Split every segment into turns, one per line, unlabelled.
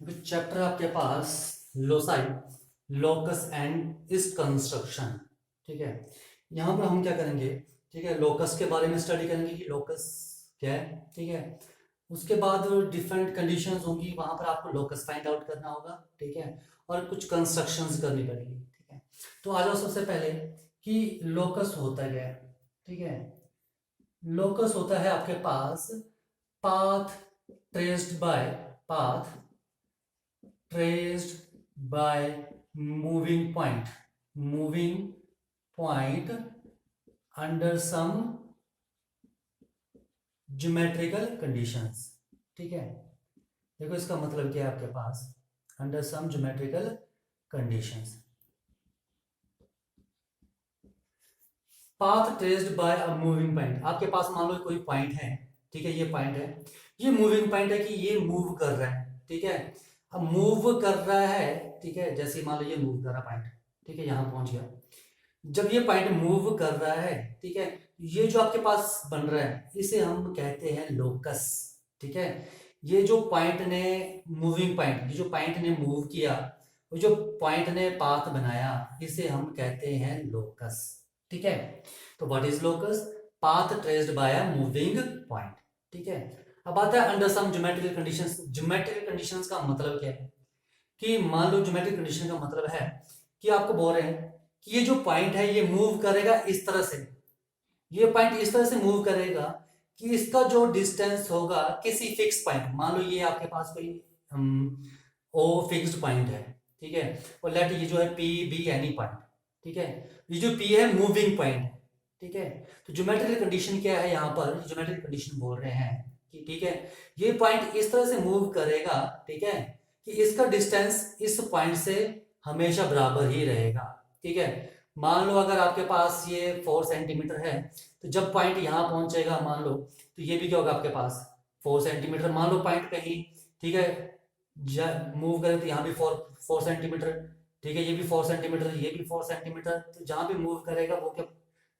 Chapter आपके पास loci, locus and इस construction. ठीक है, यहाँ पर हम क्या करेंगे? ठीक है, लोकस के बारे में स्टडी करेंगे कि लोकस क्या है। ठीक है, उसके बाद डिफरेंट कंडीशंस होंगी, वहां पर आपको लोकस फाइंड आउट करना होगा। ठीक है, और कुछ कंस्ट्रक्शंस करनी पड़ेगी। ठीक है, तो आ जाओ सबसे पहले कि लोकस होता क्या है। ठीक है, लोकस होता है आपके पास path traced by path traced by moving point under some geometrical conditions। ठीक है, देखो इसका मतलब क्या है आपके पास, under some geometrical conditions। Path traced by a moving point, आपके पास मान लो कोई पॉइंट है। ठीक है, ये पॉइंट है, ये मूविंग पॉइंट है कि ये मूव कर रहा है। ठीक है, अब मूव कर रहा है। ठीक है, जैसे मान लो ये मूव कर रहा पॉइंट। ठीक है, यहां पहुंच गया। जब ये पॉइंट मूव कर रहा है, ठीक है, ये जो आपके पास बन रहा है इसे हम कहते हैं लोकस। ठीक है, ये जो पॉइंट ने मूविंग पॉइंट, ये जो पॉइंट ने मूव किया, वो जो पॉइंट ने पाथ बनाया, इसे हम कहते हैं लोकस। ठीक है, तो what is locus? Path traced by a moving point. ठीक है, अब आता है under some geometrical conditions. Geometrical conditions का मतलब क्या है कि मान लो ज्योमेट्रिक कंडीशन का मतलब है कि आपको बोल रहे हैं कि ये जो पॉइंट है ये मूव करेगा इस तरह से, ये पॉइंट इस तरह से मूव करेगा कि इसका जो डिस्टेंस होगा किसी फिक्स पॉइंट, मान लो ये आपके पास कोई ओ फिक्स्ड पॉइंट है। ठीक है, और लेट ये जो है पी बी एनी पॉइंट। ठीक है, ये जो पी है मूविंग पॉइंट है। ठीक है, तो ज्योमेट्रिकल कंडीशन क्या है, यहाँ पर ज्योमेट्रिकल कंडीशन बोल रहे हैं कि ठीक है, ये पॉइंट इस तरह से मूव करेगा। ठीक है, कि इसका डिस्टेंस इस पॉइंट से हमेशा बराबर ही रहेगा। ठीक है, मान लो अगर आपके पास ये 4 सेंटीमीटर है, तो जब पॉइंट यहाँ पहुंचेगा मान लो, तो ये भी क्या होगा आपके पास 4 सेंटीमीटर। मान लो पॉइंट कहीं, ठीक है, मूव करें तो यहाँ भी 4 सेंटीमीटर। ठीक है, ये भी 4 सेंटीमीटर, ये भी 4 सेंटीमीटर, तो जहां भी मूव करेगा वो क्या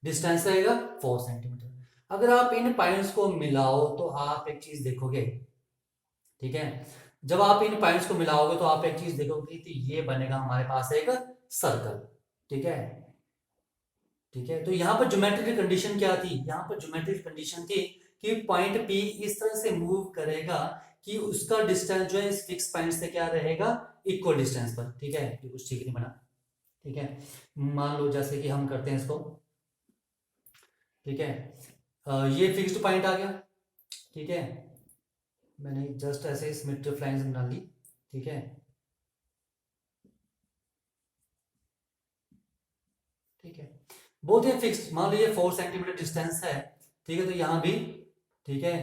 डिस्टेंस रहेगा? 4 सेंटीमीटर। अगर आप इन पॉइंट्स को मिलाओ तो आप एक चीज देखोगे। ठीक है, जब आप इन पॉइंट्स को मिलाओगे तो आप एक चीज देखोगे कि ये बनेगा हमारे पास एक सर्कल। ठीक है, ठीक है, तो यहाँ पर ज्योमेट्रिक कंडीशन क्या थी? यहाँ पर ज्योमेट्रिक कंडीशन थी कि पॉइंट पी इस तरह से मूव करेगा कि उसका डिस्टेंस जो है इस फिक्स पॉइंट से क्या रहेगा? इक्वल डिस्टेंस पर। ठीक है, ये कुछ ठीक नहीं बना। ठीक है, मान लो जैसे कि हम करते हैं इसको। ठीक है, ये फिक्स्ड पॉइंट आ गया। ठीक है, मैंने जस्ट ऐसे सिमेट्रिक लाइंस बना ली। ठीक है, ठीक है, बोथ ये फिक्स्ड, मान लो ये 4 सेंटीमीटर डिस्टेंस है। ठीक है, तो यहाँ भी, ठीक है,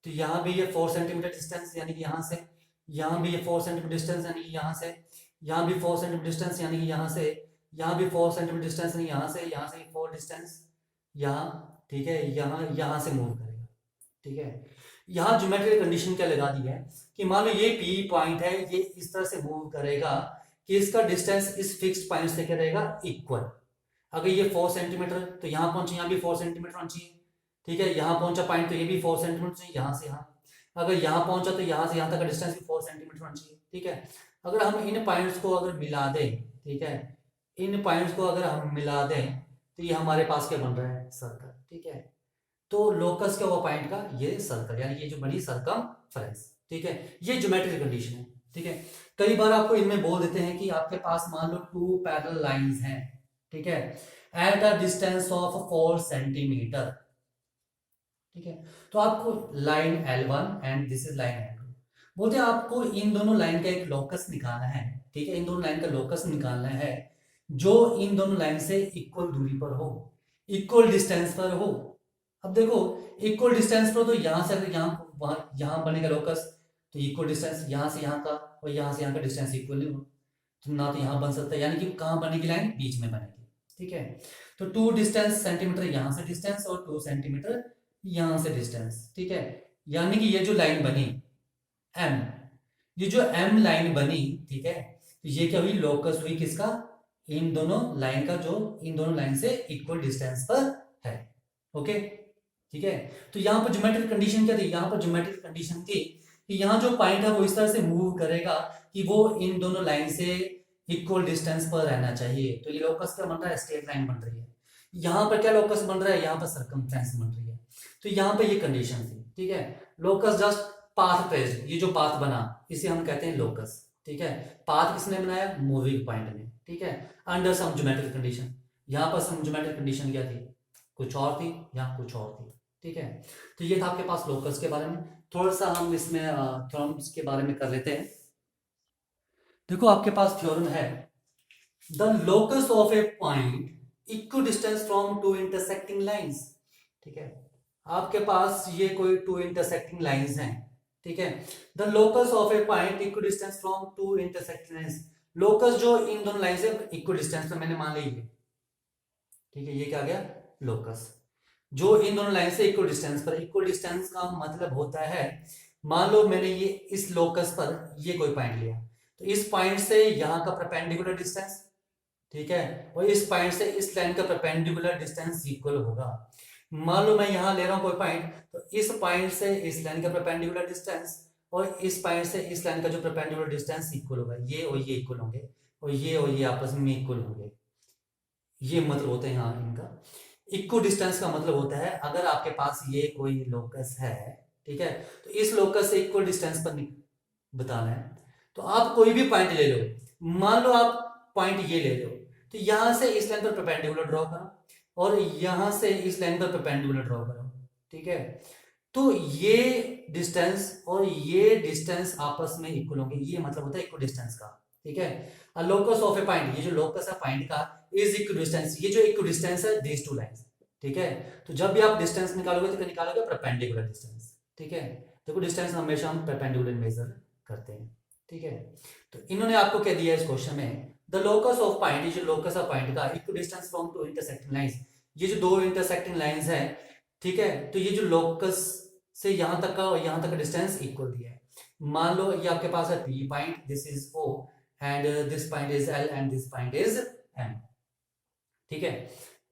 तो यहाँ भी ये 4 सेंटीमीटर डिस्टेंस, यानी कि यहाँ से, यहाँ भी ये 4 सेंटीमीटर डिस्टेंस, यानी कि यहाँ से, यहाँ भी 4 सेंटीमीटर डिस्टेंस, यानी कि यहाँ से, यहाँ भी 4 सेंटीमीटर डिस्टेंस, यानी यहाँ से, यहाँ से 4 डिस्टेंस यहाँ। ठीक है, यहाँ से मूव करेगा। ठीक है, यहाँ ज्योमेट्रिक कंडीशन क्या लगा दी है कि मान लो ये पी पॉइंट है, ये इस तरह से मूव करेगा कि इसका डिस्टेंस इस फिक्स्ड पॉइंट से क्या रहेगा? इक्वल। अगर ये 4 सेंटीमीटर, तो यहाँ पहुंचे, यहाँ भी 4 सेंटीमीटर होना चाहिए। ठीक है, यहाँ पहुंचा पॉइंट, तो ये भी 4 सेंटीमीटर चाहिए यहाँ से यहाँ। अगर यहाँ पहुंचा तो यहाँ से यहाँ तक का डिस्टेंस भी 4 सेंटीमीटर होना चाहिए। ठीक है, अगर हम इन पॉइंट्स को अगर मिला दें, ठीक है, इन पॉइंट्स को अगर हम मिला दें तो ये हमारे पास क्या बन रहा है? सर्कल। ठीक है, तो लोकस क्या हुआ पॉइंट का? ये सर्कल, यानी ये जो बनी सर्कमफ्रेंस। ठीक है, ये ज्योमेट्रिक कंडीशन है। ठीक है, कई बार आपको इनमें बोल देते हैं कि आपके पास मान लो 2 पैरेलल लाइंस हैं। ठीक है, at a distance of 4 centimetre. ठीक है, तो आपको line L1 and this is line L2, बोलते हैं आपको इन दोनों लाइन का एक लोकस निकालना है। ठीक है, इन दोनों लाइन का लोकस निकालना है जो इन दोनों लाइन से इक्वल दूरी पर हो, इक्वल डिस्टेंस पर हो। अब देखो, इक्वल डिस्टेंस पर तो यहां से अगर यहाँ वहां यहाँ बनेगा लोकस, तो इक्वल डिस्टेंस यहाँ से यहाँ का और यहाँ से यहाँ का डिस्टेंस इक्वल नहीं हो, तो ना तो यहाँ बन सकता है, यानी कि कहाँ बनेगी लाइन? बीच में बनेगी। ठीक है, तो 2 डिस्टेंस सेंटीमीटर यहाँ से डिस्टेंस और 2 सेंटीमीटर यहाँ से डिस्टेंस। ठीक है, यानी कि ये जो लाइन बनी एम, ये जो एम लाइन बनी, ठीक है, तो ये क्या हुई? लोकस हुई किसका? इन दोनों लाइन का, जो इन दोनों लाइन से इक्वल डिस्टेंस पर है। ओके, ठीक है, तो यहाँ पर ज्योमेट्रिक कंडीशन क्या थी? यहाँ पर ज्योमेट्रिक कंडीशन थी कि यहाँ जो पॉइंट है वो इस तरह से मूव करेगा कि वो इन दोनों लाइन से इक्वल डिस्टेंस पर रहना चाहिए। तो ये लोकस क्या बन रहा है, स्ट्रेट लाइन बन रही है। यहाँ पर क्या लोकस बन रहा है, यहाँ पर सर्कमफ्रेंस बन रही है। तो यहाँ पे ये कंडीशन थी, ठीक है। लोकस जस्ट पाथ ट्रेस्ड, ये जो पाथ बना इसे हम कहते हैं लोकस, ठीक है। पाथ किसने बनाया, मूविंग पॉइंट ने, ठीक है, अंडर सम ज्योमेट्रिक कंडीशन। यहाँ पर सम ज्योमेट्रिक कंडीशन क्या थी, कुछ और थी, यहाँ कुछ और थी, ठीक है। तो ये था आपके पास लोकस के बारे में। थोड़ा सा हम इसमें थ्योरम्स के बारे में कर लेते हैं। देखो आपके पास थ्योरम है, the locus of a point equidistance from two intersecting lines, ठीक है। आपके पास ये कोई टू इंटरसेक्टिंग लाइंस हैं, ठीक है। The locus of a point equidistance from two intersecting lines, locus जो इन दोनों लाइन से इक्विडिस्टेंस पे मैंने मान ली, ठीक है, ये क्या आ गया लोकस, जो इन दोनों लाइन से इक्वल डिस्टेंस पर। इक्वल डिस्टेंस का मतलब होता है, मान लो मैंने ये इस लोकस पर ये कोई पॉइंट लिया, तो इस पॉइंट से यहाँ का परपेंडिकुलर डिस्टेंस, ठीक है, और इस पॉइंट से इस लाइन का परपेंडिकुलर डिस्टेंस इक्वल होगा। मान लो मैं यहाँ ले रहा हूँ कोई पॉइंट, तो इस पॉइंट से इस लाइन का परपेंडिकुलर डिस्टेंस और इस पॉइंट से इस लाइन का जो परपेंडिकुलर डिस्टेंस इक्वल होगा, ये और ये इक्वल होंगे और ये आपस में इक्वल होंगे। ये मतलब होते हैं यहाँ इनका। इक्वल डिस्टेंस का मतलब होता है अगर आपके पास ये कोई लोकस है, ठीक है, तो इस लोकस से इक्वल डिस्टेंस पर बताना है, तो आप कोई भी पॉइंट ले लो। मान लो आप पॉइंट ये ले लो, तो यहां से इस लाइन पर परपेंडिकुलर ड्रॉ करो और यहां से इस लाइन पर परपेंडिकुलर ड्रॉ करो, ठीक है। तो ये डिस्टेंस और ये डिस्टेंस आपस में इक्वल होंगे, ये मतलब होता है इक्वल डिस्टेंस का, ठीक है। लोकस ऑफ ए पॉइंट, ये जो लोकस है पॉइंट का इज इक्वल डिस्टेंस, ये जो इक्वल डिस्टेंस है दीस टू लाइंस, ठीक है। तो जब भी आप डिस्टेंस निकालोगे तो निकालोगे परपेंडिकुलर डिस्टेंस, ठीक है। देखो डिस्टेंस हमेशा हम परपेंडिकुलर मेजर करते हैं, ठीक है। तो इन्होंने आपको क्या दिया इस क्वेश्चन में, द लोकस ऑफ पॉइंट, ये जो लोकस ऑफ पॉइंट का equal distance from two intersecting lines, ये जो दो इंटरसेक्टिंग लाइंस है, ठीक है, तो ये जो लोकस से यहां तक का और यहां तक का डिस्टेंस इक्वल दिया है। मान लो ये आपके पास है P point, this is O and this point is L and this point is M, ठीक है।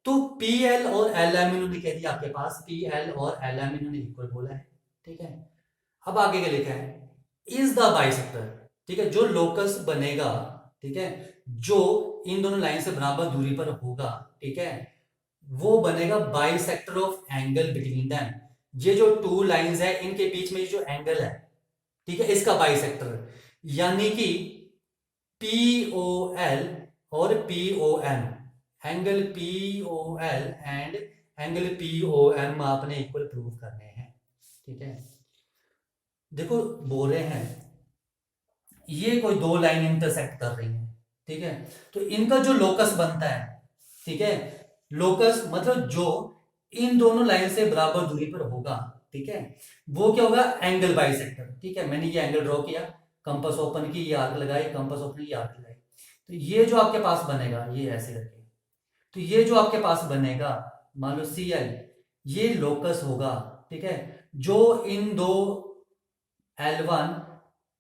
तो पी एल और एल एम इन्होंने कह दिया आपके पास, पी एल और एल एम इन्होंने इक्वल बोला है, ठीक है। अब आगे क्या लिखा है, इज द बाइसेक्टर, ठीक है, जो लोकस बनेगा, ठीक है, जो इन दोनों लाइन से बराबर दूरी पर होगा, ठीक है, वो बनेगा bisector of angle between them. ये जो टू लाइंस है इनके बीच में जो एंगल है, ठीक है, इसका बाइसेक्टर, यानी कि पी ओ एल और P O M, angle P O L and angle P O M आपने इक्वल प्रूव करने हैं, ठीक है। देखो बोल रहे हैं ये कोई दो लाइन इंटरसेक्ट कर रही है, ठीक है, तो इनका जो लोकस बनता है, ठीक है, लोकस मतलब जो इन दोनों लाइन से बराबर दूरी पर होगा, ठीक है, वो क्या होगा, एंगल बाइसेक्टर, ठीक है। मैंने ये एंगल ड्रॉ किया, कंपास ओपन की, ये आर्क लगाई, कंपास ओपन की, आर्क लगाई, तो ये जो आपके पास बनेगा ये ऐसे करके, तो ये जो आपके पास बनेगा मान लो सी एल, ये लोकस होगा, ठीक है, जो इन दो L1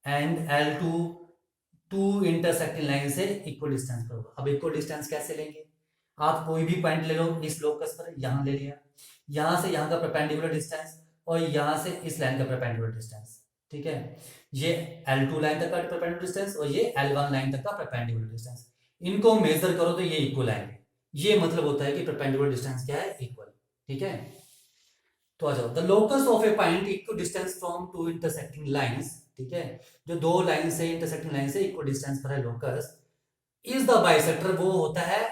and L2 two intersecting line से इक्वल डिस्टेंस पर होगा। अब इक्वल डिस्टेंस कैसे लेंगे, आप कोई भी पॉइंट ले लो इस लोकस पर, यहां ले लिया, यहां से यहां का परपेंडिकुलर डिस्टेंस और यहां से इस लाइन का परपेंडिकुलर डिस्टेंस, ठीक है। ये L2 लाइन तक का परपेंडिकुलर डिस्टेंस और ये L1 लाइन तक का परपेंडिकुलर डिस्टेंस, इनको मेजर करो तो ये इक्वल आएंगे। ये मतलब होता है कि परपेंडिकुलर डिस्टेंस क्या है, इक्वल, ठीक है। तो आ जाओ, the locus of a point equal distance from two intersecting lines, ठीक है, जो दो लाइन से इंटरसेक्टिंग लाइन से इक्वल डिस्टेंस पर है लोकस, इज द बाइसेक्टर, वो होता है,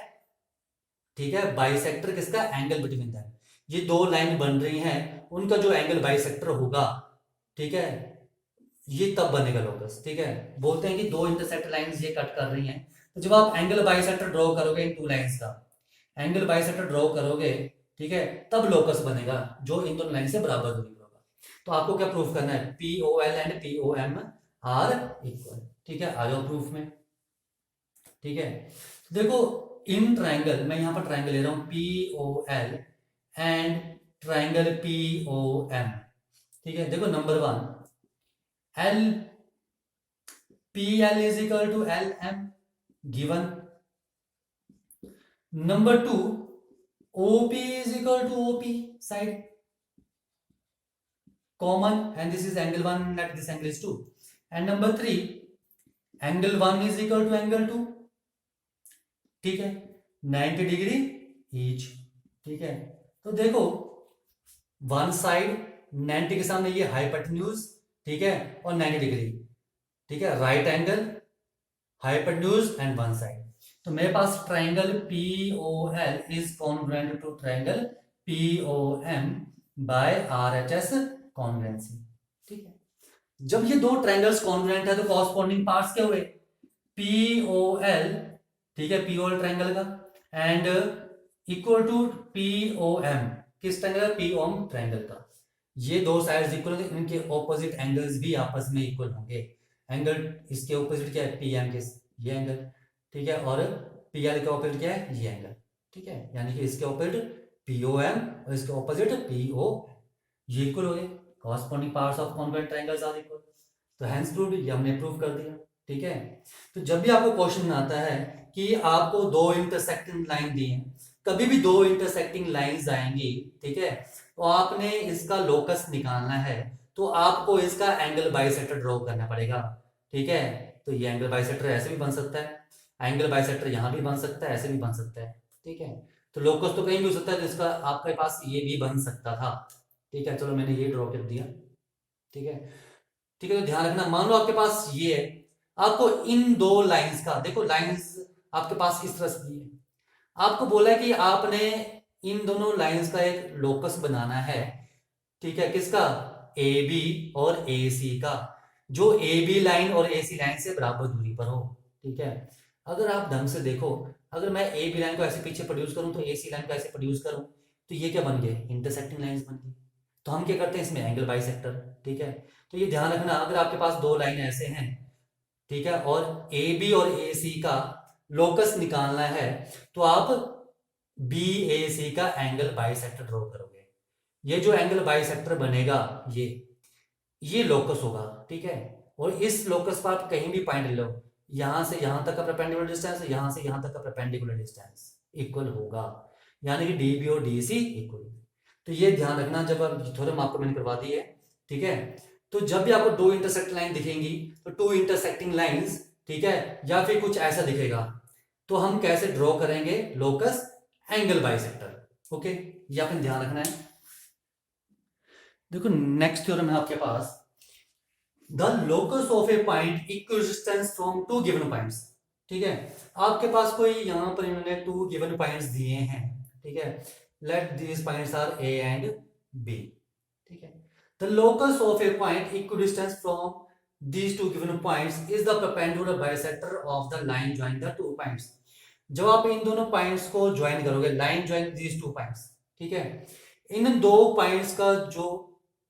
ठीक है, बाइसेक्टर किसका, एंगल बिटवीन दैम। ये दो लाइन बन रही हैं, उनका जो एंगल बाइसेक्टर होगा, ठीक है, ये तब बनेगा लोकस, ठीक है। बोलते हैं कि दो इंटरसेक्ट लाइंस ये कट कर रही हैं, तो जब आप एंगल बाइसेक्टर ड्रॉ करोगे इन टू लाइंस का, एंगल बाइसेक्टर ड्रॉ करोगे, ठीक है, तब लोकस बनेगा जो इन दोनों लाइन से बराबर दूरी पर होगा। तो आपको क्या प्रूफ करना है, P O L and P O M are equal, ठीक है, आ जाओ प्रूफ में, ठीक है। तो देखो इन ट्राइंगल, मैं यहां पर ट्राइंगल ले रहा हूं P O L and triangle P O M, ठीक है। देखो number one, L P L is equal to L M given, number two OP is equal to OP side, common, and this is angle 1, let this angle is 2. And number 3, angle 1 is equal to angle 2, ठीक है, 90 degree each, ठीक है। तो देखो one side 90 के सामने ये hypotenuse, ठीक है, और 90 डिग्री, ठीक है, right angle, hypotenuse and one side. तो मेरे पास triangle POL is congruent to triangle POM by RHS congruency, ठीक है। जब ये दो ट्राइंगल्स कॉन्ग्रुएंट है तो कॉरस्पॉन्डिंग पार्ट्स क्या हुए, POL, ठीक है, POL ट्राइंगल का, एंड इक्वल टू POM, किस ट्राइंगल का, POM ट्राइंगल का। ये दो साइड्स इक्वल होंगे, इनके ऑपोजिट एंगल्स भी आपस में इक्वल होंगे। एंगल इसके ऑपोजिट क्या है, PM के ये एंगल, ठीक है, और PL के ऑपोजिट क्या है, ये एंगल, ठीक है, यानी कि इसके ऑपोजिट POM और इसके ऑपोजिट PO, ये इक्वल हो गए। Corresponding parts of congruent triangles are equal, तो हेंस प्रूव्ड, ये हमने प्रूव कर दिया, ठीक है। तो जब भी आपको क्वेश्चन आता है कि आपको दो इंटरसेक्टिंग लाइन दी है, कभी भी दो इंटरसेक्टिंग लाइंस आएंगी, ठीक है, तो आपने इसका लोकस निकालना है, तो आपको इसका एंगल बाइसेक्टर ड्रॉ करना पड़ेगा, ठीक है। तो ये एंगल बाइसेक्टर ऐसे भी बन सकता है, एंगल बाइसेक्टर यहां भी बन सकता है, ऐसे भी बन सकता है, ठीक है। तो लोकस तो कहीं भी हो सकता है, तो इसका आपके पास ये भी बन सकता था, ठीक है। चलो मैंने ये ड्रॉ कर दिया, ठीक है, ठीक है। तो ध्यान रखना, मान लो आपके पास ये है, आपको इन दो लाइंस का, देखो लाइंस आपके पास इस तरह से दी है, आपको बोला है कि आपने इन दोनों लाइंस का एक लोकस बनाना है, ठीक है, किसका, AB और AC का, जो AB लाइन और AC लाइन से बराबर दूरी पर हो, ठीक है। अगर आप ढंग से देखो, अगर मैं AB लाइन को ऐसे पीछे प्रोड्यूस करूं तो AC लाइन को ऐसे प्रोड्यूस करूं, तो ये क्या बन गए, इंटरसेक्टिंग लाइंस बन गई। तो हम क्या करते हैं इसमें, एंगल बाइसेक्टर, ठीक है। तो ये ध्यान रखना, अगर आपके पास दो लाइन ऐसे हैं, ठीक है, और AB और AC का लोकस निकालना है, तो आप BAC का एंगल बाइसेक्टर ड्रॉ करोगे। ये जो एंगल बाइसेक्टर बनेगा, ये लोकस होगा, ठीक है। और इस लोकस पर आप कहीं भी पॉइंट ले लो, यहां से यहां तक का परपेंडिकुलर डिस्टेंस, यहां से यहां तक का परपेंडिकुलर डिस्टेंस इक्वल होगा, यानी कि DB और DC इक्वल। तो ये ध्यान रखना, जब आप थ्योरम आपको मैंने करवा दी है, ठीक है। तो जब भी आपको दो इंटरसेक्टिंग लाइन दिखेंगी, तो टू इंटरसेक्टिंग लाइंस, ठीक है, या फिर कुछ ऐसा दिखेगा, तो हम कैसे ड्रॉ करेंगे लोकस, एंगल बाइसेक्टर, ओके, ये आपने ध्यान रखना है। देखो नेक्स्ट थ्योरम है आपके पास, the locus of a point equidistance from two given points, ठीक है। आपके पास कोई यहां पर इन्होंने टू गिवन पॉइंट्स दिए हैं, ठीक है, let these points are A and B, ठीक है। The locus of a point equidistance from these two given points is the perpendicular bisector of the line joining the two points। जब आप इन दोनों points को ज्वाइन करोगे, line join these two points, ठीक है, इन दो पॉइंट्स का जो,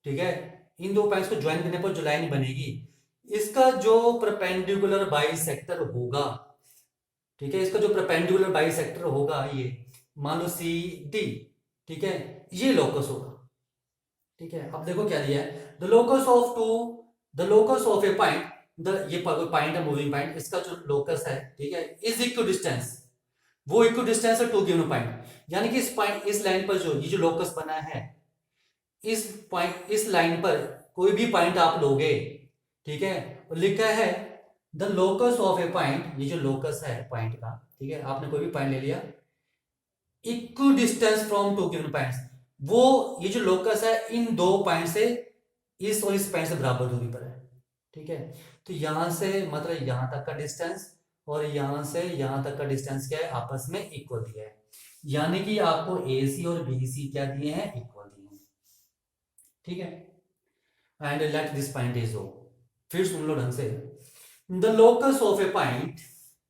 ठीक है, इन दो पॉइंट्स को ज्वाइन करने पर जो लाइन बनेगी, इसका जो परपेंडिकुलर बाइसेक्टर होगा, ठीक है, इसका जो परपेंडिकुलर बाइसेक्टर होगा, ये मान लो CD, ठीक है, ये लोकस होगा, ठीक है। अब देखो क्या दिया है, the locus of a point, ये पॉइंट है, मूविंग पॉइंट, इसका जो लोकस है, ठीक है, इज इक्वल डिस्टेंस, वो इक्वल डिस्टेंस है टू गिवन पॉइंट, यानी कि इस पॉइंट, इस लाइन पर जो ये जो लोकस बना है, इस पॉइंट, इस लाइन पर कोई भी पॉइंट आप लोगे, ठीक है, और लिखा है the locus of a point, ये जो लोकस है पॉइंट का, ठीक है, आपने कोई भी पॉइंट ले लिया, equal distance from two given points, वो ये जो लोकस है इन दो पॉइंट से, इस और इस पॉइंट से बराबर दूरी पर है, ठीक है। तो यहां से मतलब यहां तक का डिस्टेंस और यहां से यहां तक का डिस्टेंस क्या है, आपस में इक्वल दिया है, यानी कि आपको AC और BC क्या दिए हैं, इक्वल दिए हैं, ठीक है। And let this point is O, फिर सुन लो ढंग से, the locus of a point,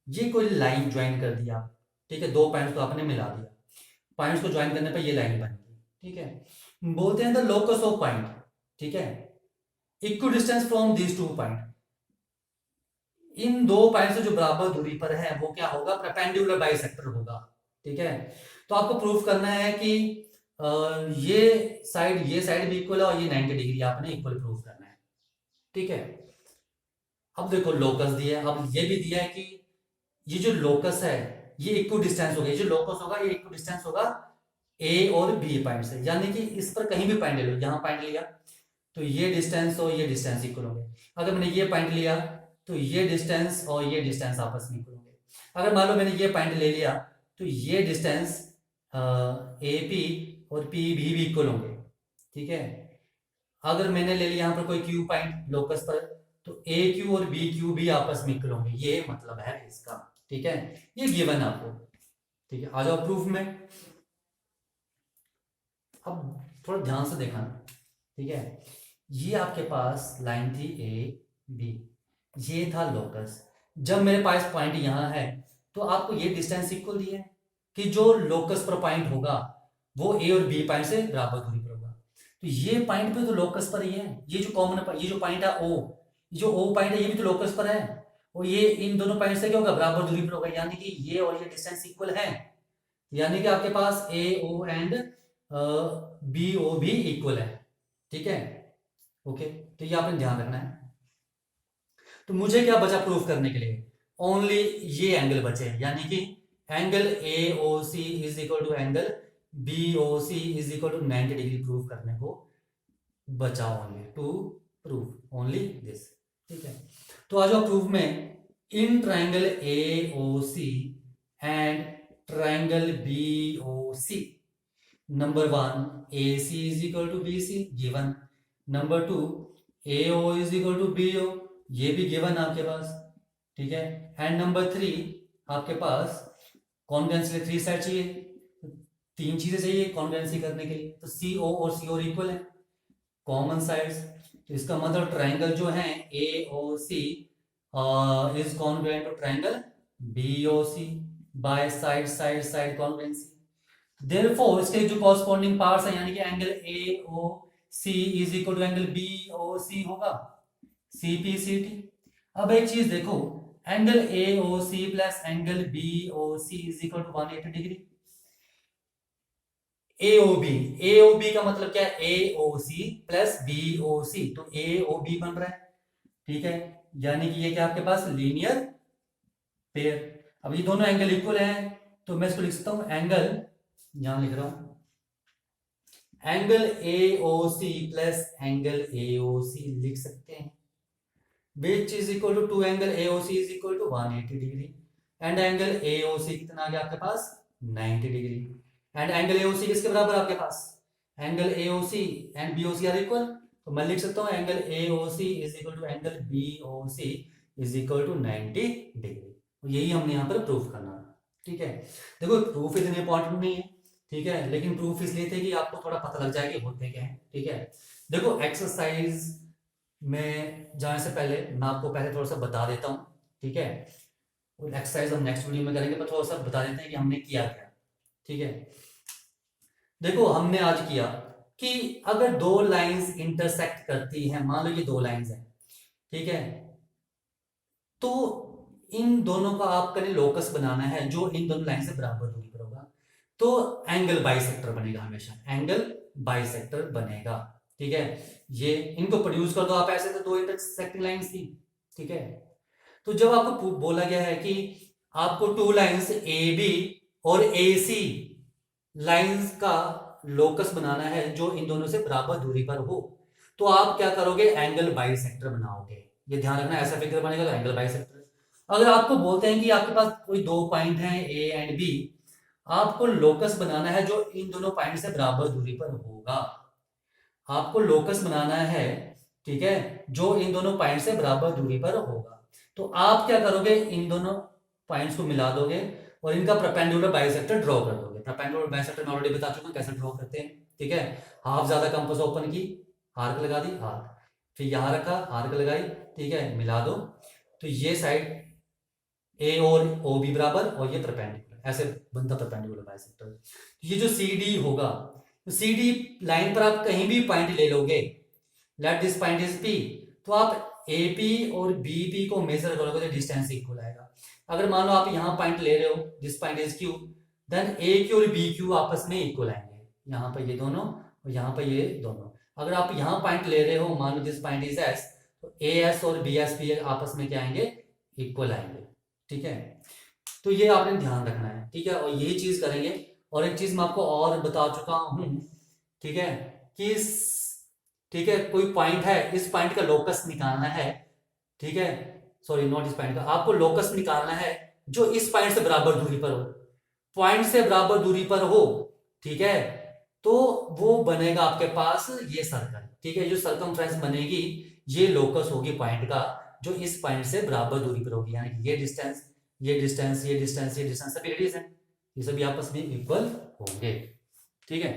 ये कोई लाइन ज्वाइन कर दिया, ठीक है, दो पॉइंट्स को आपने मिला दिया, पॉइंट्स को ज्वाइन करने पर ये लाइन बन गई, ठीक है। बोलते हैं द लोकस ऑफ पॉइंट, ठीक है, equal distance from these two point, इन दो पॉइंट से जो बराबर दूरी पर है वो क्या होगा, परपेंडिकुलर बाइसेक्टर होगा, ठीक है। तो आपको प्रूफ करना है कि ये साइड भी इक्वल है और ये 90 डिग्री आपने इक्वल प्रूफ करना है, ठीक है। अब देखो लोकस दिया है, अब ये भी दिया है कि ये जो लोकस है ये इक्वल डिस्टेंस होगा, ये जो लोकस होगा ये इक्वल डिस्टेंस होगा A और B पॉइंट से, यानी कि इस पर कहीं भी पॉइंट ले लो, यहां पॉइंट लिया, तो ये डिस्टेंस और ये डिस्टेंस इक्वल होंगे। अगर मैंने ये पॉइंट लिया तो ये डिस्टेंस और ये डिस्टेंस आपस में इक्वल होंगे। अगर मान लो मैंने ये पॉइंट ले लिया तो ये डिस्टेंस ए पी और पी बी भी इक्वल होंगे, ठीक है। अगर मैंने ले लिया यहाँ पर कोई क्यू पॉइंट लोकस पर, तो ए क्यू और बी क्यू भी आपस में इक्वल होंगे, ये मतलब है इसका, ठीक है। ये गिवन आपको, ठीक है। आ जाओ प्रूफ में। अब थोड़ा ध्यान से देखना, ठीक है। ये आपके पास लाइन थी ए बी, ये था लोकस। जब मेरे पास पॉइंट यहाँ है तो आपको ये डिस्टेंस इक्वल दिया है कि जो लोकस पर पॉइंट होगा वो ए और बी पॉइंट से बराबर दूरी पर होगा। तो ये पॉइंट पे तो लोकस पर ही है, ये जो कॉमन, ये जो पॉइंट है ओ, जो ओ पॉइंट है ये भी तो लोकस पर है, और ये इन दोनों पॉइंट से क्या होगा, बराबर दूरी पर होगा, यानी कि ये और ये डिस्टेंस इक्वल है। यानी कि आपके पास ए ओ एंड बी ओ भी इक्वल है, ठीक है। ओके, तो ये आपने ध्यान रखना है। तो मुझे क्या बचा प्रूफ करने के लिए, ओनली ये एंगल बचे, यानी कि angle A O C is equal to angle B O C is equal to 90 degree proof करने को बचा, only to proof only this, ठीक है। तो आ जाओ प्रूफ में। In triangle A O C and triangle B O C, number one A C is equal to B C given, number two A O is equal to B O, ये भी given आपके पास, ठीक है। And number three आपके पास congruency 3 side चाहिए, तीन चीजें चाहिए कॉन्ग्रुएंसी करने के लिए, तो सी ओ और सी और इक्वल है, कॉमन साइड्स। तो इसका मतलब ट्राइंगल जो है A O C is congruent to triangle B O C by side side side congruency. Therefore इसके जो कॉरस्पॉन्डिंग पार्ट्स हैं, यानी कि angle A O C is equal to angle B O C होगा सी पी सी टी। अब एक चीज देखो, angle A O C plus angle B O C is equal to 180 degree. A O B का मतलब क्या है, A O C plus B O सी, तो ए ओ बी बन रहा है, ठीक है। यानी कि ये क्या आपके पास लीनियर पेयर। अब ये दोनों एंगल इक्वल हैं, तो मैं इसको लिख सकता हूं एंगल, यहां लिख रहा हूं angle A O C plus angle A O C लिख सकते हैं, which is equal to 2 एंगल AOC is equal to 180 degree, and angle AOC कितना आ गया आपके पास 90 डिग्री, एंड एंगल AOC किसके बराबर आपके पास, angle AOC and BOC are equal, तो मैं लिख सकता हूं angle AOC is equal to angle BOC is equal to 90 degree. यही हमने यहाँ पर प्रूफ करना है, ठीक है। देखो प्रूफ इतने इंपॉर्टेंट नहीं है, ठीक है, लेकिन प्रूफ इसलिए थे कि आपको थोड़ा पता लग जाए कि होते क्या है, ठीक है। देखो एक्सरसाइज में जाने से पहले मैं आपको पहले थोड़ा सा बता देता हूँ, ठीक है। और एक्सरसाइज हम नेक्स्ट वीडियो में करेंगे, पर थोड़ा सा बता देते हैं कि हमने किया क्या, ठीक है। देखो हमने आज किया कि अगर दो लाइंस इंटरसेक्ट करती हैं, मान लो ये दो लाइंस हैं, ठीक है, तो इन दोनों का आपको लोकस बनाना है जो इन दोनों लाइन से बराबर दूरी पर होगा, तो एंगल बाइसेक्टर बनेगा, हमेशा एंगल बाइसेक्टर बनेगा, ठीक है। ये इनको प्रोड्यूस कर दो आप, ऐसे तो दो इंटरसेक्टिंग लाइंस थी, ठीक है। तो जब आपको बोला गया है कि आपको टू लाइंस ए बी और ए सी लाइंस का लोकस बनाना है जो इन दोनों से बराबर दूरी पर हो, तो आप क्या करोगे, एंगल बाइसेक्टर बनाओगे। ये ध्यान रखना, ऐसा फिगर बनेगा तो एंगल बाइसेक्टर। अगर आपको बोलते हैं कि आपके पास कोई दो पॉइंट हैं ए एंड बी, आपको लोकस बनाना है जो इन दोनों पॉइंट से बराबर दूरी पर होगा, आपको लोकस बनाना है, ठीक है, जो इन दोनों पॉइंट से बराबर दूरी पर होगा। तो आप क्या करोगे, इन दोनों पॉइंट्स को मिला दोगे और इनका परपेंडिकुलर बाइसेक्टर ड्रॉ कर दोगे। परपेंडिकुलर बाइसेक्टर मैं ऑलरेडी बता चुका हूं कैसे ड्रॉ करते हैं, ठीक है। हाफ ज्यादा कंपास ओपन की, आर्क लगा दी, आर्क, फिर यहां रखा, आर्क लगाई, ठीक है, मिला दो, तो ये साइड ए और ओ बी बराबर और ये परपेंडिकुलर, ऐसे बनता परपेंडिकुलर बाइसेक्टर। ये जो सी डी होगा, तो सी डी लाइन पर आप कहीं भी पॉइंट ले लोगे, let this point is P, तो आप ए पी और बी पी को मेजर करोगे तो डिस्टेंस इक्वल आएगा। अगर मान लो आप यहाँ पॉइंट ले रहे हो, this point is Q, then A Q और बी क्यू आपस में इक्वल आएंगे, यहाँ पर ये दोनों और यहाँ पर ये दोनों। अगर आप यहाँ पॉइंट ले रहे हो, मान लो दिस पॉइंट इज एस, तो ए एस और बी एस पी आपस में क्या आएंगे, इक्वल आएंगे, ठीक है। तो ये आपने ध्यान रखना है, ठीक है, और यही चीज करेंगे। और एक चीज मैं आपको और बता चुका हूं, ठीक है, कि ठीक है, कोई पॉइंट है, इस पॉइंट का लोकस निकालना है, ठीक है, सॉरी नॉट इस पॉइंट का, आपको लोकस निकालना है जो इस पॉइंट से बराबर दूरी पर हो, पॉइंट से बराबर दूरी पर हो, ठीक है, तो वो बनेगा आपके पास ये सर्कल, ठीक है, जो सर्कमफ्रेंस बनेगी ये लोकस होगी पॉइंट का जो इस पॉइंट से बराबर दूरी पर होगी, यानी ये डिस्टेंस, ये डिस्टेंस, ये डिस्टेंस, ये डिस्टेंस सभी रेडियस है, ये सभी आपस में इक्वल होंगे, ठीक है।